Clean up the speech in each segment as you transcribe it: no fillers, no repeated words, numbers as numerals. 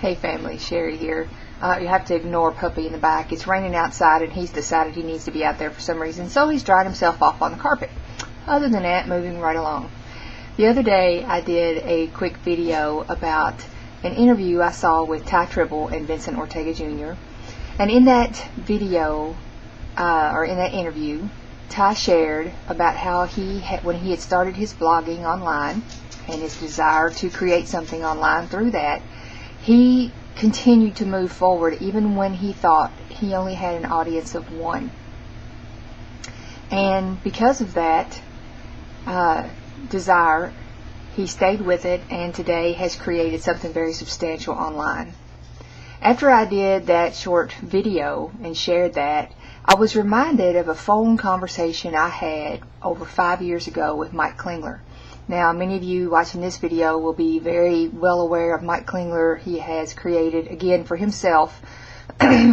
Hey family, Sherry here. You have to ignore Puppy in the back. It's raining outside and he's decided he needs to be out there for some reason, so he's dried himself off on the carpet. Other than that, moving right along. The other day I did a quick video about an interview I saw with Ty Tribble and Vincent Ortega Jr. And in that video, or in that interview, Ty shared about how when he had started his blogging online and his desire to create something online through that, he continued to move forward even when he thought he only had an audience of one. And because of that desire, he stayed with it and today has created something very substantial online. After I did that short video and shared that, I was reminded of a phone conversation I had over 5 years ago with Mike Klingler. Now, many of you watching this video will be very well aware of Mike Klingler. He has created, again, for himself,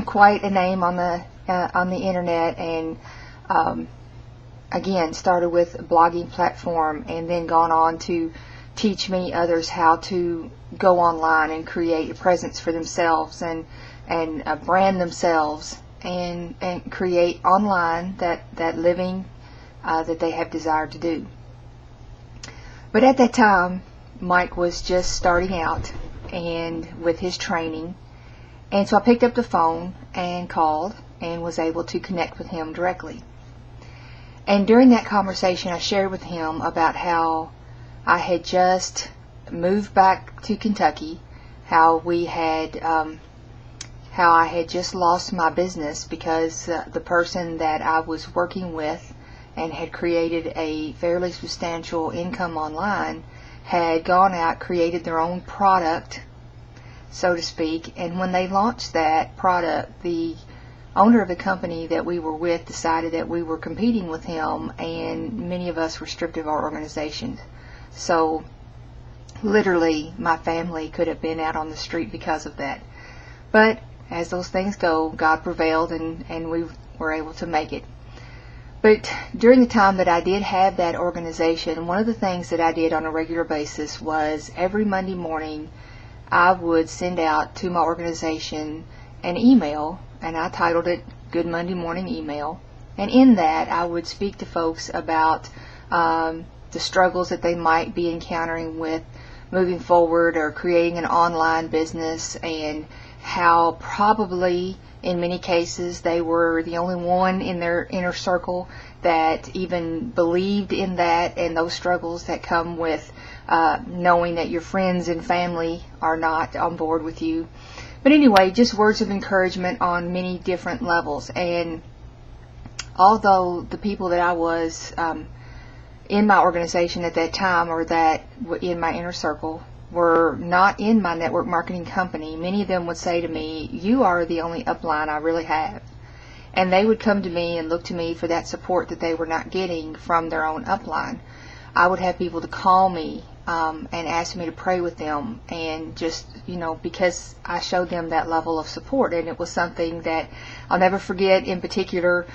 quite a name on the internet, and again, started with a blogging platform and then gone on to teach many others how to go online and create a presence for themselves and brand themselves and create online that living that they have desired to do. But at that time, Mike was just starting out and with his training, and so I picked up the phone and called and was able to connect with him directly. And during that conversation, I shared with him about how I had just moved back to Kentucky, how I had just lost my business because the person that I was working with and had created a fairly substantial income online had gone out, created their own product, so to speak, and when they launched that product, the owner of the company that we were with decided that we were competing with him, and many of us were stripped of our organization. So literally my family could have been out on the street because of that. But as those things go, God prevailed and we were able to make it. But during the time that I did have that organization, one of the things that I did on a regular basis was every Monday morning I would send out to my organization an email, and I titled it Good Monday Morning Email. And in that I would speak to folks about the struggles that they might be encountering with moving forward or creating an online business, and how probably in many cases they were the only one in their inner circle that even believed in that, and those struggles that come with knowing that your friends and family are not on board with you. But anyway, just words of encouragement on many different levels. And although the people that I was in my organization at that time, or that in my inner circle, were not in my network marketing company, many of them would say to me, "You are the only upline I really have." And they would come to me and look to me for that support that they were not getting from their own upline. I would have people to call me and ask me to pray with them, and just, because I showed them that level of support. And it was something that I'll never forget. In particular,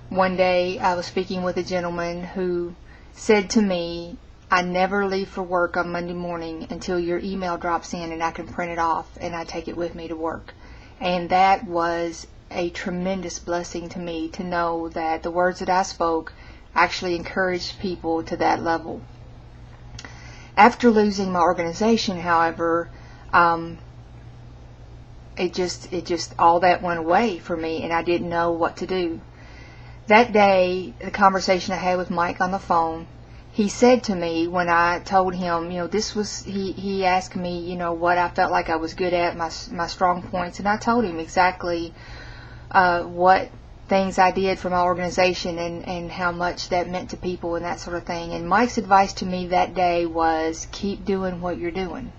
one day I was speaking with a gentleman who said to me, "I never leave for work on Monday morning until your email drops in and I can print it off and I take it with me to work." And that was a tremendous blessing to me, to know that the words that I spoke actually encouraged people to that level. After losing my organization, however, it just all that went away for me, and I didn't know what to do. That day, the conversation I had with Mike on the phone, he said to me, when I told him, he asked me, what I felt like I was good at, my strong points, and I told him exactly what things I did for my organization and how much that meant to people and that sort of thing. And Mike's advice to me that day was, keep doing what you're doing.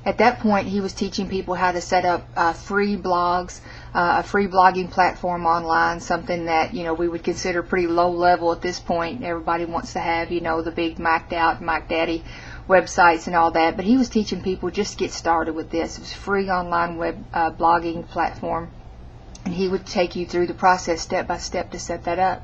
At that point, he was teaching people how to set up free blogs, a free blogging platform online, something that we would consider pretty low level at this point. Everybody wants to have the big mic'd out, Mike Daddy websites and all that, but he was teaching people just get started with this. It was a free online web blogging platform, and he would take you through the process step by step to set that up.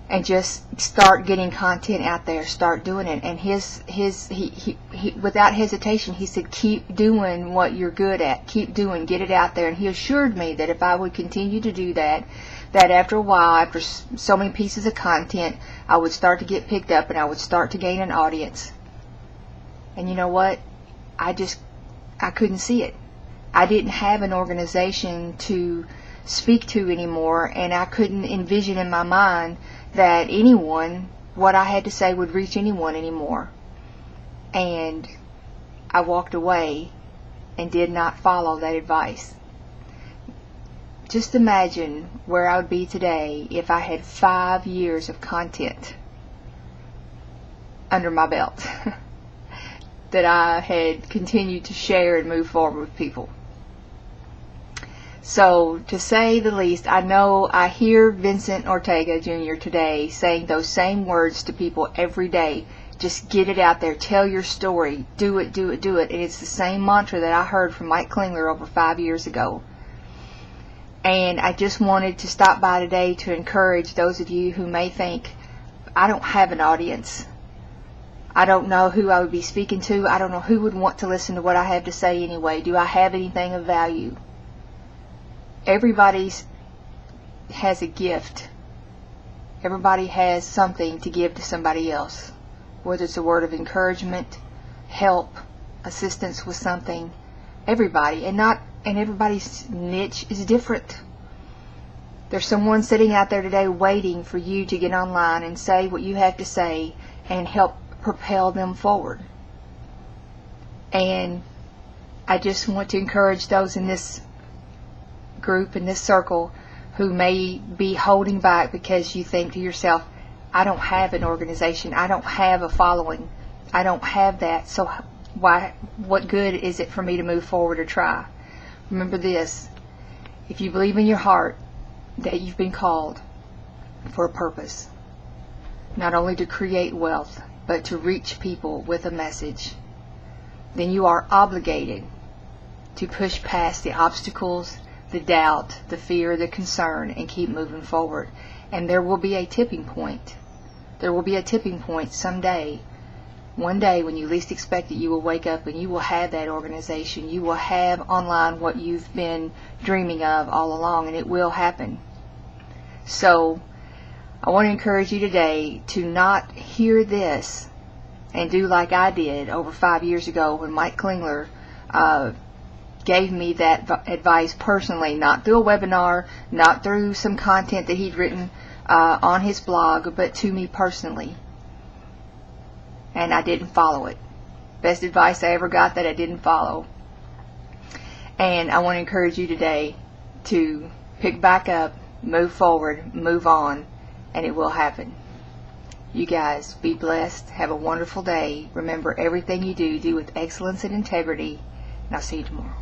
and just start getting content out there, start doing it. And he without hesitation, he said, keep doing what you're good at, keep doing, get it out there. And he assured me that if I would continue to do that, that after a while, after so many pieces of content, I would start to get picked up and I would start to gain an audience. And you know what? I couldn't see it. I didn't have an organization to speak to anymore, and I couldn't envision in my mind that what I had to say would reach anyone anymore. And I walked away and did not follow that advice. Just imagine where I would be today if I had 5 years of content under my belt that I had continued to share and move forward with people. So, to say the least, I hear Vincent Ortega Jr. today saying those same words to people every day. Just get it out there. Tell your story. Do it, do it, do it. And it's the same mantra that I heard from Mike Klingler over 5 years ago. And I just wanted to stop by today to encourage those of you who may think, I don't have an audience. I don't know who I would be speaking to. I don't know who would want to listen to what I have to say anyway. Do I have anything of value? Everybody has a gift. Everybody has something to give to somebody else. Whether it's a word of encouragement, help, assistance with something. Everybody. And everybody's niche is different. There's someone sitting out there today waiting for you to get online and say what you have to say and help propel them forward. And I just want to encourage those in this group, in this circle, who may be holding back because you think to yourself, I don't have an organization, I don't have a following, I don't have that, so what good is it for me to move forward or try? Remember this: if you believe in your heart that you've been called for a purpose, not only to create wealth, but to reach people with a message, then you are obligated to push past the obstacles, the doubt, the fear, the concern, and keep moving forward. And there will be a tipping point. There will be a tipping point someday. One day when you least expect it, you will wake up and you will have that organization. You will have online what you've been dreaming of all along, and it will happen. So I want to encourage you today to not hear this and do like I did over 5 years ago when Mike Klingler gave me that advice personally, not through a webinar, not through some content that he'd written on his blog, but to me personally. And I didn't follow it. Best advice I ever got that I didn't follow. And I want to encourage you today to pick back up, move forward, move on, and it will happen. You guys, be blessed. Have a wonderful day. Remember, everything you do, do with excellence and integrity. And I'll see you tomorrow.